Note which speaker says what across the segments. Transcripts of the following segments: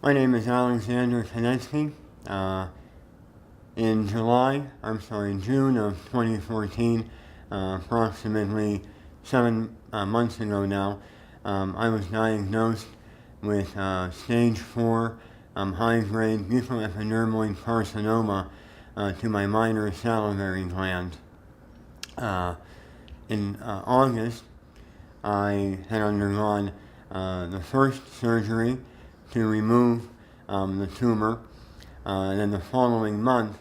Speaker 1: My name is Alexander Konecky. In June of 2014, approximately 7 months ago now, I was diagnosed with stage 4 high-grade mucoepidermoid carcinoma to my minor salivary gland. In August, I had undergone the first surgery to remove the tumor, and then the following month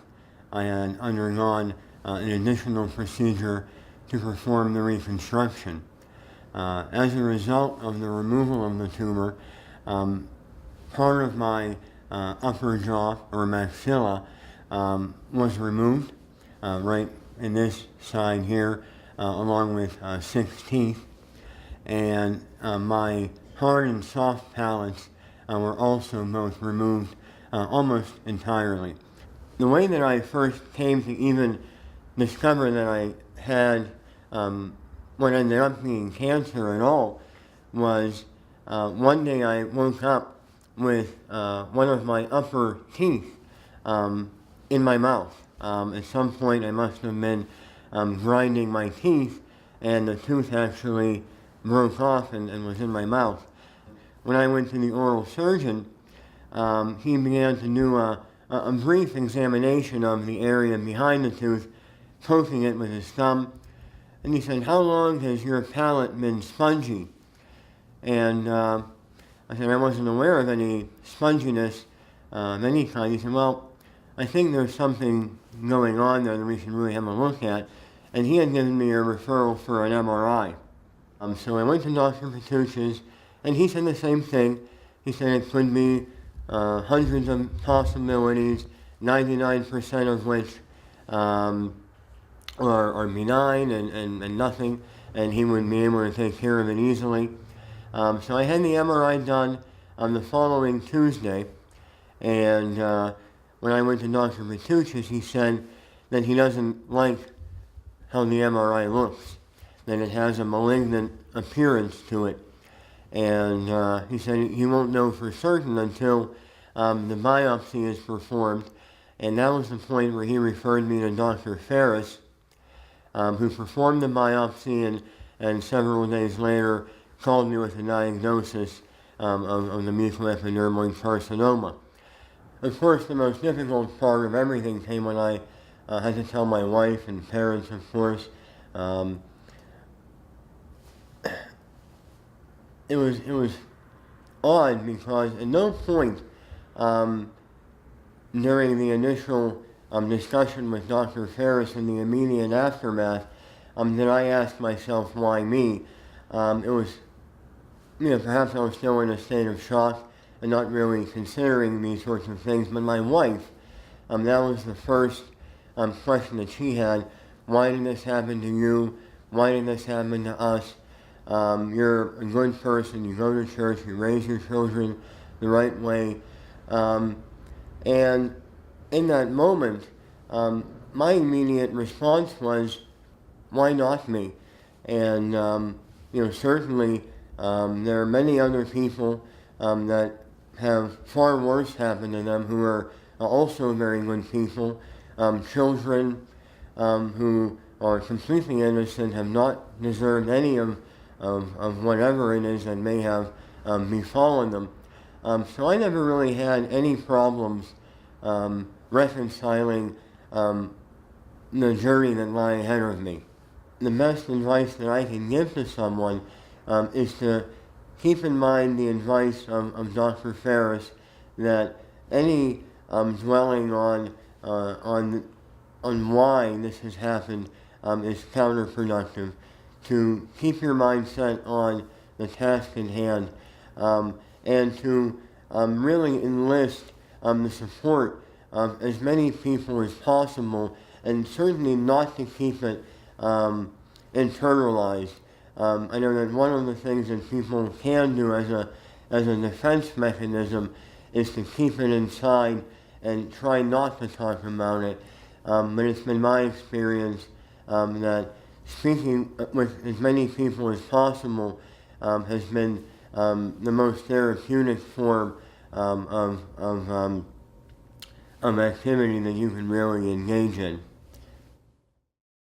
Speaker 1: I had undergone an additional procedure to perform the reconstruction. As a result of the removal of the tumor, part of my upper jaw or maxilla was removed, right in this side here, along with 6 teeth, and my hard and soft palates were also both removed almost entirely. The way that I first came to even discover that I had what ended up being cancer at all was one day I woke up with one of my upper teeth in my mouth. At some point I must have been grinding my teeth, and the tooth actually broke off and was in my mouth. When I went to the oral surgeon, he began to do a brief examination of the area behind the tooth, poking it with his thumb. And he said, "How long has your palate been spongy?" And I said, "I wasn't aware of any sponginess of any kind." He said, "Well, I think there's something going on there that we should really have a look at." And he had given me a referral for an MRI. So I went to Dr. Patuch's, and he said the same thing. He said it could be hundreds of possibilities, 99% of which are benign and nothing, and he would be able to take care of it easily. So I had the MRI done on the following Tuesday, and when I went to Dr. Patuch's, he said that he doesn't like how the MRI looks, that it has a malignant appearance to it. And he said he won't know for certain until the biopsy is performed. And that was the point where he referred me to Dr. Ferris, who performed the biopsy and several days later called me with a diagnosis of the mucoepidermoid carcinoma. Of course, the most difficult part of everything came when I had to tell my wife and parents, of course. It was odd because at no point during the initial discussion with Dr. Ferris in the immediate aftermath did I ask myself, why me? It was, perhaps I was still in a state of shock and not really considering these sorts of things, but my wife, that was the first question that she had. Why did this happen to you? Why did this happen to us? You're a good person, you go to church, you raise your children the right way. And in that moment, my immediate response was, why not me? And, certainly there are many other people that have far worse happen to them who are also very good people. Children who are completely innocent, have not deserved any of whatever it is that may have befallen them. So I never really had any problems reconciling the journey that lay ahead of me. The best advice that I can give to someone is to keep in mind the advice of Dr. Ferris that any dwelling on why this has happened is counterproductive. To keep your mind set on the task in hand, and to really enlist the support of as many people as possible, and certainly not to keep it internalized. I know that one of the things that people can do as a defense mechanism is to keep it inside and try not to talk about it. But it's been my experience that speaking with as many people as possible has been the most therapeutic form um, of, of, um, of activity that you can really engage in.